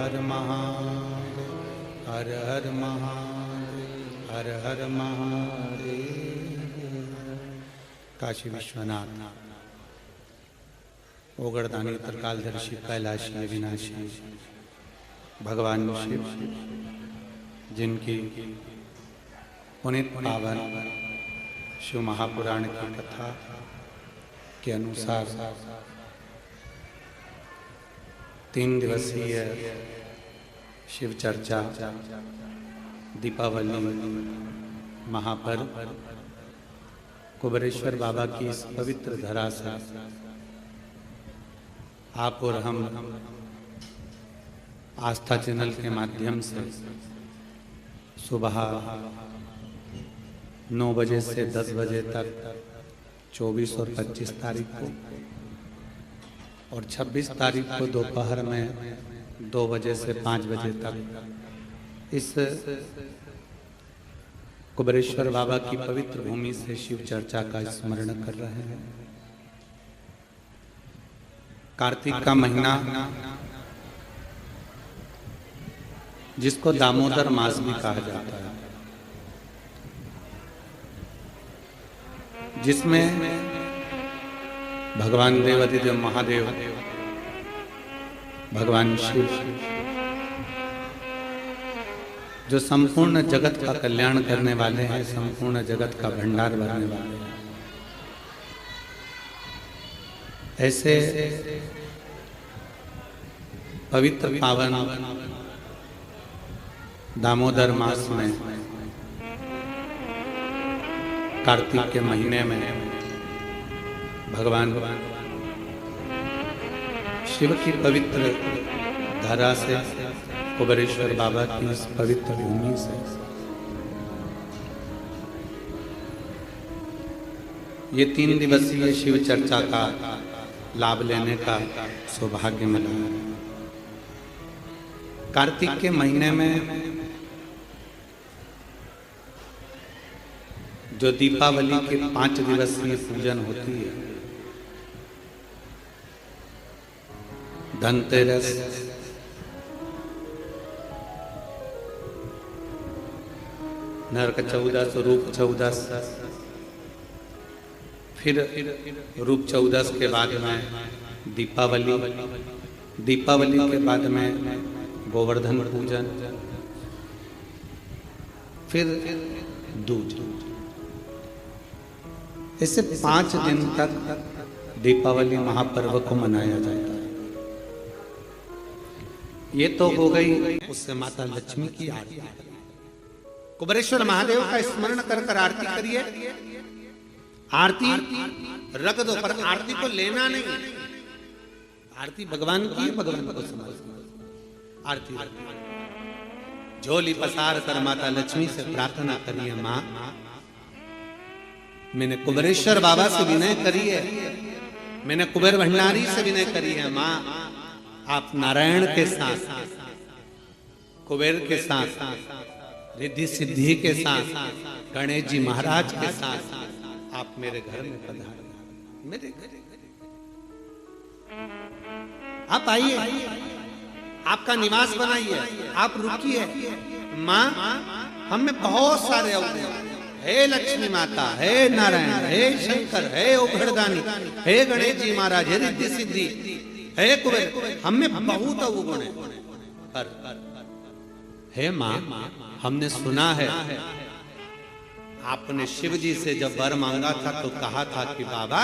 हर महादेव, हर हर महादेव, हर हर महादेव। काशी विश्वनाथ, ओगड़दानी, त्रिकालदर्शी, कैलाशी, अविनाशी भगवान शिव, जिनकी पुनीत पावन शिव महापुराण की कथा के अनुसार 3 दिवसीय शिव चर्चा दीपावली महापर्व कुबेरेश्वर बाबा की इस पवित्र धरा से आप और हम आस्था चैनल के माध्यम से सुबह 9 बजे से 10 बजे तक 24 और 25 तारीख को और 26 तारीख को दोपहर में 2 बजे से 5 बजे तक इस कुबेरेश्वर बाबा की पवित्र भूमि से शिव चर्चा का स्मरण कर रहे हैं। कार्तिक का महीना, जिसको दामोदर मास भी कहा जाता है, जिसमें भगवान देवाधिदेव महादेव, भगवान शिव, जो संपूर्ण जगत का कल्याण करने वाले हैं, संपूर्ण जगत का भंडार भरने वाले हैं, ऐसे पवित्र पावन दामोदर मास में कार्तिक के महीने में भगवान शिव की पवित्र धरा से, कुबेरेश्वर बाबा की इस पवित्र भूमि से ये 3 दिवसीय शिव चर्चा का लाभ लेने का सौभाग्य मिला। कार्तिक के महीने में जो दीपावली के 5 दिवसीय पूजन होती है, धनतेरस, नरक चौदस, रूप चौदस, फिर रूप चौदस के बाद में दीपावली, दीपावली के बाद में गोवर्धन पूजन, फिर दूज। इससे 5 दिन तक दीपावली महापर्व को मनाया जाता है। ये तो हो गई, उससे माता लक्ष्मी की आरती। कुबेरेश्वर महादेव का स्मरण कर कर आरती करिए। आरती रख दो, पर आरती को लेना नहीं। आरती भगवान की, भगवान को समझ। आरती झोली पसार कर माता लक्ष्मी से प्रार्थना करिए, माँ मैंने कुबेरेश्वर बाबा से विनय करी है, मैंने कुबेर भंडारी से विनय करी है, माँ आप नारायण के साथ, कुबेर के साथ, रिद्धि सिद्धि के साथ, गणेश जी महाराज के साथ आप मेरे घर में पधारिए, मेरे घर आप आइए, आपका निवास बनाइए, आप रुकिए। माँ हम में बहुत सारे अवगुण, हे लक्ष्मी माता, हे नारायण, हे शंकर, हे ओघड़दानी, हे गणेश जी महाराज, हे रिद्धि सिद्धि, हे कुबेर, हम में बहुत अवगुण है। पर हे माँ, हमने सुना है आपने शिव जी से जब वर मांगा था तो कहा था कि बाबा,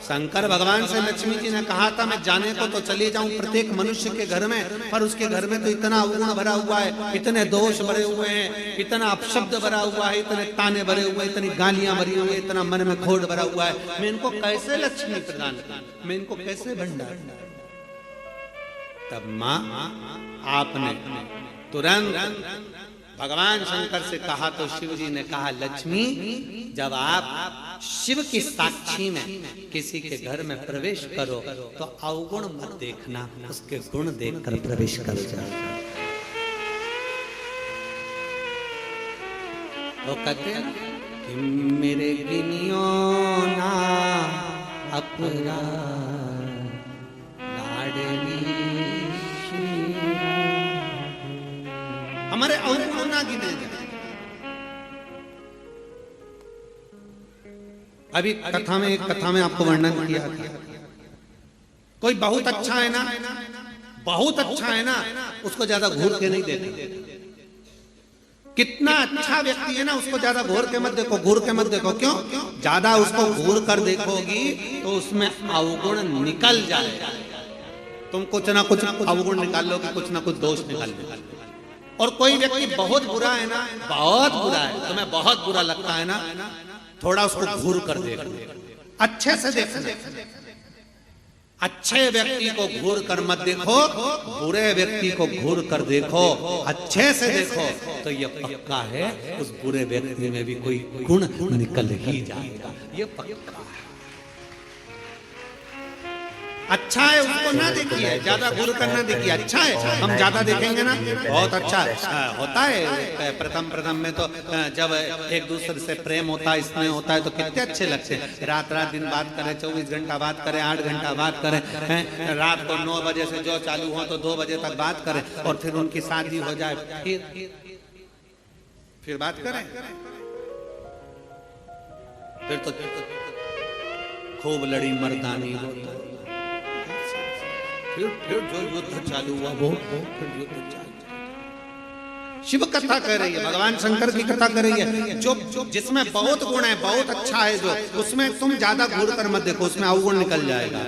शंकर भगवान से लक्ष्मी जी ने कहा था मैं जाने को तो चली जाऊं प्रत्येक मनुष्य के घर में, पर उसके घर में तो इतना अवगुण भरा हुआ है, इतने दोष भरे हुए हैं, इतना अपशब्द भरा हुआ है, इतने ताने भरे हुए, इतनी गालियां भरी हुई, इतना मन में खोट भरा हुआ है, मैं इनको कैसे लक्ष्मी प्रदान करूं, मैं इनको कैसे भंडार। तब माँ आपने तुरंत भगवान शंकर से कहा तो शिव जी ने कहा, लक्ष्मी जब आप शिव की साक्षी में किसी के घर में प्रवेश करो तो अवगुण मत देखना, उसके गुण देखकर प्रवेश कर जाओ। वो कहते हैं कि मेरे गिनियो ना अपराध लाडली श्री हमारे अवगुण ना गिने जाए। अभी कथा में आपको वर्णन किया था, कोई बहुत अच्छा है ना, बहुत अच्छा है ना, उसको ज्यादा घूर के नहीं देखो। कितना अच्छा व्यक्ति है ना, उसको ज्यादा घूर के मत देखो, घूर के मत देखो। क्यों? ज्यादा उसको घूर कर देखोगी तो उसमें अवगुण निकल जाएगा। तुम कुछ ना कुछ अवगुण निकाल लोगे, कुछ ना कुछ दोष निकाल लोगे। और कोई व्यक्ति बहुत बुरा है ना, बहुत बुरा है, तुम्हें बहुत बुरा लगता है ना, थोड़ा उसको घूर कर देखो, अच्छे से देखो। अच्छे व्यक्ति को घूर कर मत देखो, बुरे व्यक्ति को घूर कर देखो, अच्छे से देखो, तो ये पक्का है उस बुरे व्यक्ति में भी कोई गुण निकल ही जाएगा, ये पक्का है। अच्छा है उसको ना देखिए, ज्यादा घूर कर ना देखिए। अच्छा है, हम ज्यादा देखेंगे ना, बहुत अच्छा होता है। प्रथम में तो जब एक दूसरे से प्रेम होता है, स्नेह होता है, तो कितने अच्छे लगते हैं। रात दिन बात करें, 24 घंटा बात करें, 8 घंटा बात करें, रात को 9 बजे से जो चालू हो तो 2 बजे तक बात करें, और फिर उनकी शादी हो जाए, फिर बात करें, फिर तो खूब लड़ी मर्दानी होता, फिर जो युद्ध चालू हुआ वो फिर युद्ध चालू। शिव कथा कर रही है, भगवान शंकर की कथा कर रही है। जो जिसमें बहुत गुण है, बहुत अच्छा है, जो उसमें तुम ज्यादा घूर कर मत देखो, उसमें अवगुण निकल जाएगा।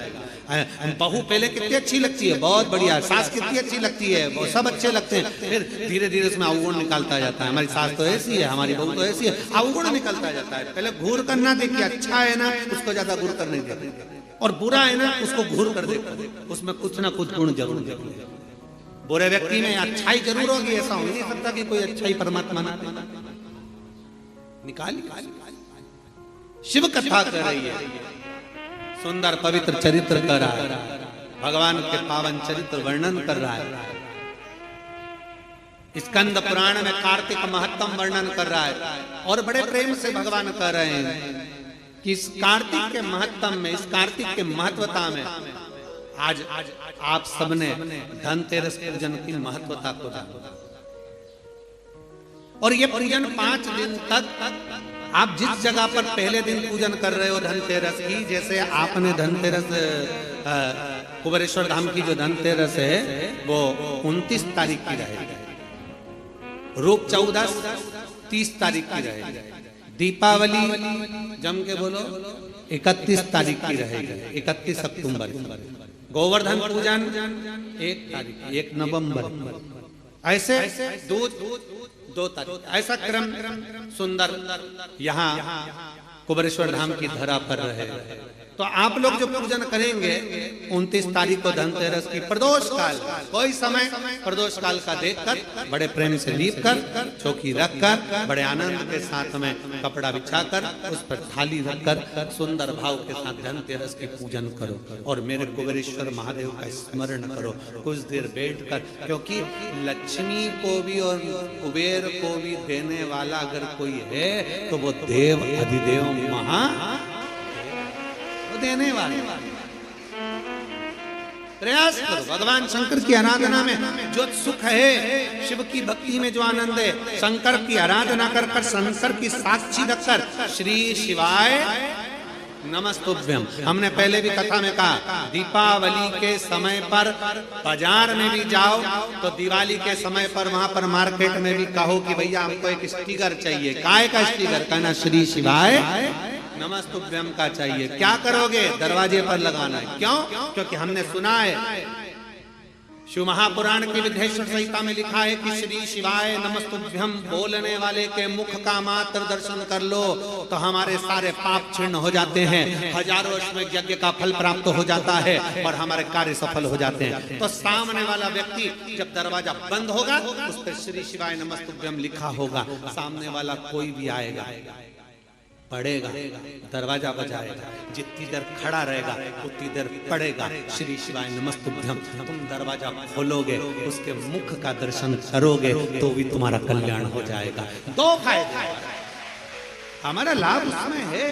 बहू पहले कितनी अच्छी लगती है, बहुत बढ़िया, सास कितनी अच्छी लगती है, वो सब अच्छे लगते हैं, फिर धीरे धीरे उसमें अवगुण निकलता जाता है। हमारी सास तो ऐसी है, हमारी बहू तो ऐसी है, अवगुण निकलता जाता है। पहले घूर कर ना देखिए, अच्छा है ना उसको ज्यादा घूर कर नहीं देखिए, और बुरा है ना उसको घूर कर देखो, उसमें कुछ ना कुछ गुण जरूर देखो। बुरे व्यक्ति में अच्छाई जरूर होगी, ऐसा हो नहीं सकता कि कोई अच्छाई परमात्मा ना निकाल। शिव कथा कर रही है, सुंदर पवित्र चरित्र कर रहा है, भगवान के पावन चरित्र वर्णन कर रहा है। स्कंद पुराण में कार्तिक महत्तम वर्णन कर रहा है, और बड़े प्रेम से भगवान कर रहे हैं कि इस कार्तिक के महत्तम में, इस कार्तिक के महत्वता में आज आप सबने धनतेरस पूजन की महत्वता को जाना, और ये पूजन 5 दिन तक आप जिस जगह पर पहले दिन पूजन कर रहे हो धनतेरस की, जैसे आपने धनतेरस कुबेरेश्वर धाम की जो धनतेरस है वो 29 तारीख की रहेगी, रूप 14 30 तारीख की रहेगी, दीपावली जम के बोलो 31 तारीख की रहेगी, 31 अक्टूबर, गोवर्धन पूजन 1 तारीख, 1 नवंबर, ऐसे 2 तारीख, ऐसा क्रम सुंदर यहाँ कुबेरेश्वर धाम की धरा पर रहे। तो आप लोग जो पूजन करेंगे 29 तारीख को धनतेरस की प्रदोष काल, कोई समय प्रदोष काल का देखकर बड़े प्रेम से लीप कर, चौकी रखकर, बड़े आनंद के साथ में कपड़ा बिछाकर उस पर थाली रखकर सुंदर भाव के साथ धनतेरस की पूजन करो, और मेरे कुबेरेश्वर महादेव का स्मरण करो कुछ देर बैठकर, क्योंकि लक्ष्मी को भी और कुबेर को भी देने वाला अगर कोई है तो वो देव अधिदेव महा देने वाले। प्रयास करो, भगवान शंकर की आराधना में जो सुख है, शिव की भक्ति में जो आनंद है, शंकर की आराधना कर कर, शंकर की साक्षी रखकर, श्री शिवाय नमस्तुभ्यम। हमने पहले भी कथा में कहा, दीपावली के समय पर बाजार में भी जाओ तो दिवाली के समय पर वहां पर मार्केट में भी कहो कि भैया हमको एक स्टिकर चाहिए, काय का स्टिकर, कहना श्री शिवाय नमस्तुभ्यम का चाहिए। क्या करोगे? दरवाजे पर लगाना है। क्यों? क्योंकि हमने सुना है, शिव महापुराण की विधेश्वर संहिता में लिखा है कि श्री शिवाय नमस्तुभ्यम बोलने वाले के मुख का मात्र दर्शन कर लो तो हमारे सारे पाप क्षीण हो जाते हैं, हजारों अश्वमेध यज्ञ का फल प्राप्त हो जाता है और हमारे कार्य सफल हो जाते हैं। तो सामने वाला व्यक्ति जब दरवाजा बंद होगा उस पर श्री शिवाय नमस्तुभ्यम लिखा होगा, सामने वाला कोई भी आएगा पढ़ेगा, दरवाजा बजाएगा, जितनी देर खड़ा रहेगा उतनी देर पढ़ेगा श्री शिवाय नमस्तुभ्यम। तुम दरवाजा खोलोगे, उसके मुख का दर्शन करोगे तो भी तुम्हारा कल्याण हो जाएगा। 2 फायदे, हमारा लाभ उसमें है।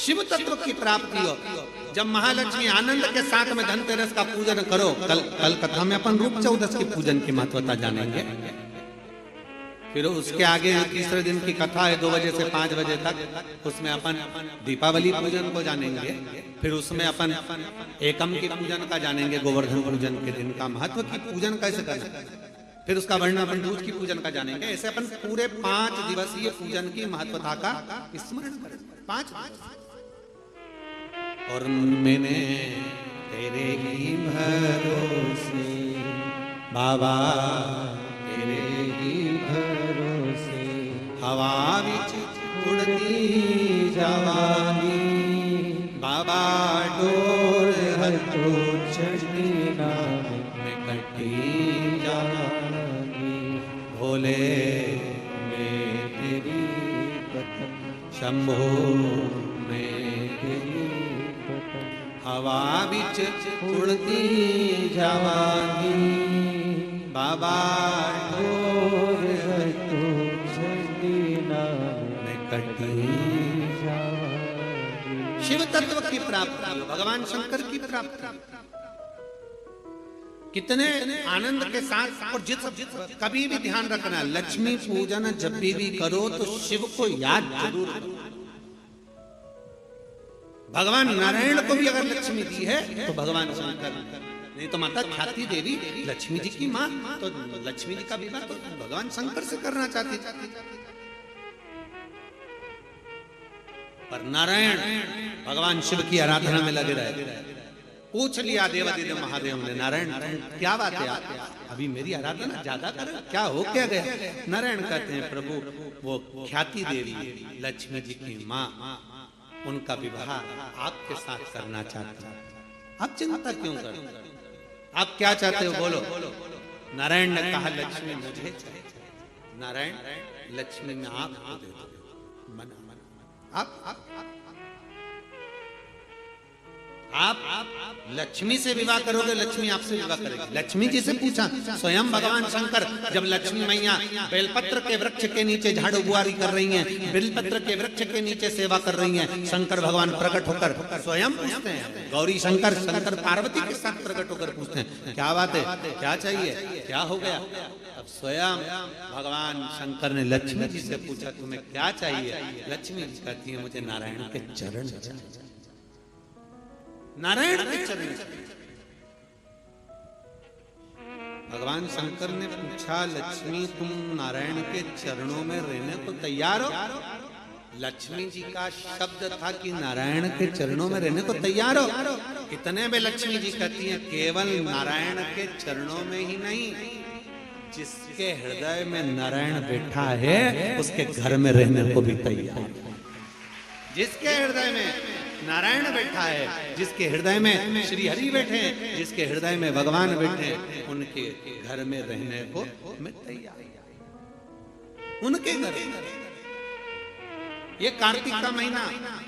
शिव तत्व की प्राप्ति हो। जब महालक्ष्मी आनंद के साथ में धनतेरस का पूजन करो, कल कथा में अपन रूप चौदस की पूजन की महत्वता जानेंगे। फिर उसके आगे तीसरे दिन की कथा है 2 बजे से 5 बजे तक, उसमें अपन दीपावली पूजन को जानेंगे। फिर उसमें अपन एकम की पूजन का जानेंगे, गोवर्धन पूजन के दिन का महत्व की पूजन कैसे करना। फिर उसका वर्णन अपन दूज की पूजन का जानेंगे। ऐसे अपन पूरे 5 दिवसीय पूजन की महत्वता का स्मरण करेंगे। 5 और मैंने तेरे ही भरोसे बाबा, तेरे ही भरोसे हवा विच उड़ती जवानी बाबा, डोर हटो चढ़ी नाम में कटी जवानी, भोले मैं तेरी पतन, शंभो मैं तेरी पतन, हवा बिच उड़ती जवानी बाबा, डोर हटो चढ़ी नाम में कटी जवानी। शिव तत्व की प्राप्ति, भगवान शंकर की प्राप्ति कितने आनंद के साथ। और कभी भी ध्यान रखना, लक्ष्मी पूजन जब भी करो तो शिव को याद जरूर करो। भगवान नारायण को भी अगर लक्ष्मी दी है तो भगवान शंकर, नहीं तो माता ख्याति देवी लक्ष्मी जी की मां, तो लक्ष्मी जी का विवाह तो भगवान शंकर से करना चाहती थी। पर नारायण भगवान शिव की आराधना में लगे रहे। पूछ लिया देवादिदेव महादेव ने, नारायण क्या बात है, आप अभी मेरी आराधना ज्यादा करें, क्या हो क्या गया। नारायण कहते हैं, प्रभु वो ख्याति देवी लक्ष्मी जी की माँ, उनका विवाह आपके साथ करना चाहते हैं। आप चिंता क्यों करते, आप क्या चाहते हो बोलो। नारायण ने कहा, लक्ष्मी मुझे चाहिए। नारायण लक्ष्मी में आपको दे दो। मना आप लक्ष्मी से विवाह करोगे, लक्ष्मी आपसे विवाह करेगी। लक्ष्मी जी से पूछा, स्वयं भगवान शंकर जब लक्ष्मी मैया बेलपत्र के वृक्ष के नीचे झाड़ू बुआरी कर रही हैं, बेलपत्र के वृक्ष के नीचे सेवा कर रही हैं, शंकर भगवान प्रकट होकर स्वयं पूछते हैं, गौरी शंकर शंकर पार्वती के साथ प्रकट होकर पूछते हैं, क्या बात है, क्या चाहिए, क्या हो गया। अब स्वयं भगवान शंकर ने लक्ष्मी जी से पूछा, तुम्हें क्या चाहिए। लक्ष्मी जी कहती है, मुझे नारायण के चरण चाहिए। नारायण के चरण। भगवान शंकर ने पूछा, लक्ष्मी तुम नारायण के चरणों में रहने को तैयार हो। लक्ष्मी जी का शब्द था कि नारायण के चरणों में रहने को तैयार हो। इतने में लक्ष्मी जी कहती हैं, केवल नारायण के चरणों में ही नहीं, जिसके हृदय में नारायण बैठा है उसके घर में रहने को भी तैयार। जिसके हृदय में नारायण बैठा है, जिसके हृदय में श्री हरि बैठे हैं, जिसके हृदय में भगवान बैठे हैं, उनके घर में रहने को मैं तैयार। उनके घर। ये कार्तिक का महीना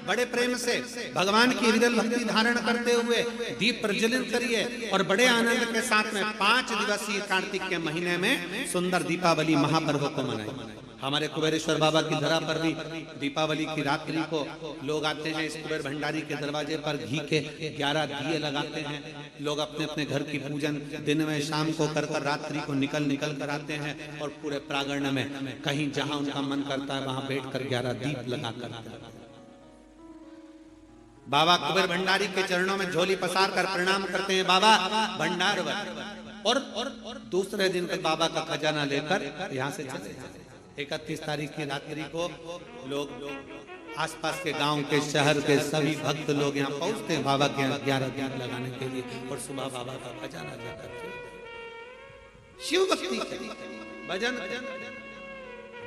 बड़े प्रेम से भगवान की विरल भक्ति धारण करते हुए दीप प्रज्वलित करिए और बड़े आनंद के साथ में 5 दिवसीय कार्तिक के महीने में सुंदर दीपावली महापर्व को मनाएं। हमारे कुबेरेश्वर बाबा की धरा पर भी दीपावली की रात्रि को लोग आते हैं, इस कुबेर भंडारी के दरवाजे पर घी के 11 दिए लगाते हैं। लोग अपने अपने घर की पूजन दिन में शाम को कर रात्रि को निकल कर आते हैं और पूरे प्रांगण में कहीं जहां उनका मन करता है वहां बैठकर 11 दीप लगाकर बाबा कुबेर भंडारी के चरणों में झोली पसार कर प्रणाम करते हैं, बाबा भंडार। और दूसरे दिन तक बाबा का खजाना लेकर यहाँ से चले जाते। 31 तारीख की रात्रि को लोग आसपास के गांव के शहर के सभी भक्त लोग यहाँ पहुंचते हैं बाबा के 11 दीप लगाने के लिए और सुबह बाबा का खजाना लेकर शिव भक्ति भजन।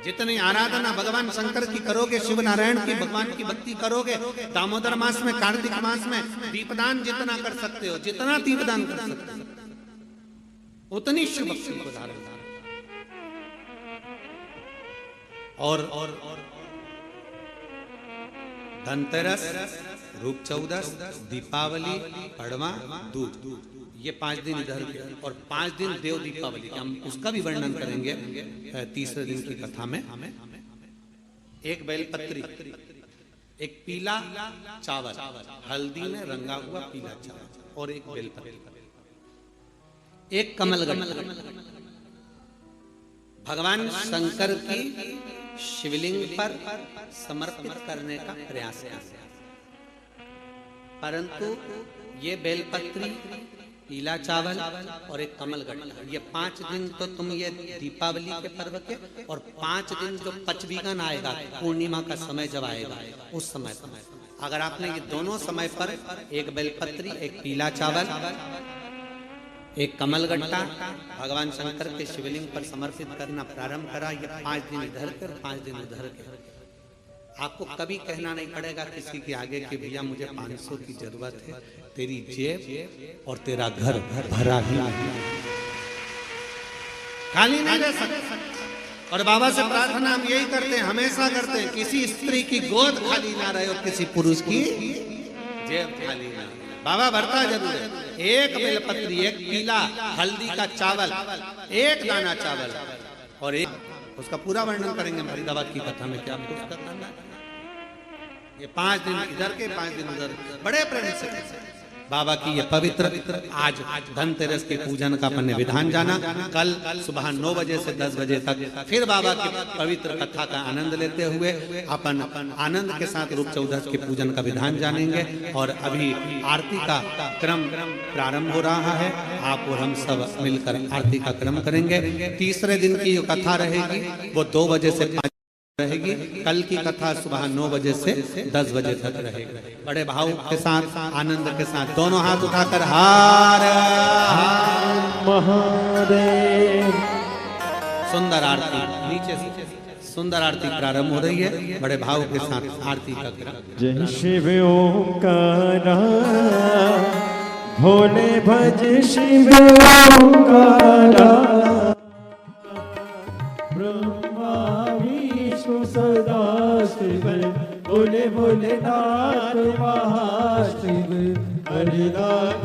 जितनी आराधना भगवान शंकर की करोगे, शिव नारायण की भगवान की भक्ति करोगे, दामोदर मास में कार्तिक मास में दीपदान जितना कर सकते हो, जितना दीपदान कर सकते हो, उतनी शिव भक्ति को धारण। और धनतेरस, रूप चौदस, दीपावली, पड़वा, दूज, ये 5 दिन इधर के और 5 दिन देव दीपावली के, हम उसका भी वर्णन करेंगे तीसरे दिन की कथा में। एक बेलपत्री एक पीला चावल, हल्दी में रंगा हुआ पीला चावल, और एक बेलपत्र, एक कमलगट्टा भगवान शंकर की शिवलिंग पर समर्पित करने का प्रयास है। परंतु ये बेलपत्री, पीला चावल और एक कमलगट्टा, ये 5 दिन तो तुम ये दीपावली के पर्व के, और 5 दिन जो पचवीगन आएगा, पूर्णिमा का समय जब आएगा, उस समय अगर आपने ये दोनों समय पर एक बेलपत्री, एक पीला चावल, एक कमलगट्टा भगवान शंकर के शिवलिंग पर समर्पित करना प्रारंभ करा, ये 5 दिन इधर के 5 दिन उधर के, आपको कभी कहना नहीं पड़ेगा किसी के आगे कि भैया मुझे 500 की जरूरत है, तेरी जेब और तेरा घर भरा ही खाली नहीं रह सकता। और बाबा से प्रार्थना हम यही करते हैं, हमेशा करते हैं, किसी स्त्री की गोद खाली ना रहे और किसी पुरुष की जेब खाली ना रहे। बाबा भरता जरूर है। एक बेलपत्री, एक पीला हल्दी का चावल, एक दाना चावल, और एक उसका पूरा वर्णन करेंगे फरीदाबाद की कथा में, क्या आपको उसका करना है। ये 5 दिन इधर के 5 दिन उधर, बड़े प्रेम से बाबा की ये पवित्र, आज धनतेरस के पूजन का अपन ने विधान जाना। कल सुबह 9 बजे से 10 बजे तक फिर बाबा की पवित्र कथा का आनंद लेते हुए अपन आनंद के साथ रूप चौदस के पूजन का विधान जानेंगे। और अभी आरती का क्रम प्रारंभ हो रहा है, आप और हम सब मिलकर आरती का क्रम करेंगे। तीसरे दिन की जो कथा रहेगी वो 2 बजे से 5 रहेगी। कल की कथा सुबह 9 बजे से 10 बजे तक रहेगी। बड़े भाव के साथ, आनंद के साथ दोनों हाथ उठाकर हर हर महादेव। सुंदर आरती नीचे से सुंदर आरती प्रारंभ हो रही है। बड़े भाव के साथ आरती का क्रम। जय शिव ओंकारा, भोले भज शिव ओंकारा, सदा शिव भोले भोलेनाथ महाशिव, हरि राम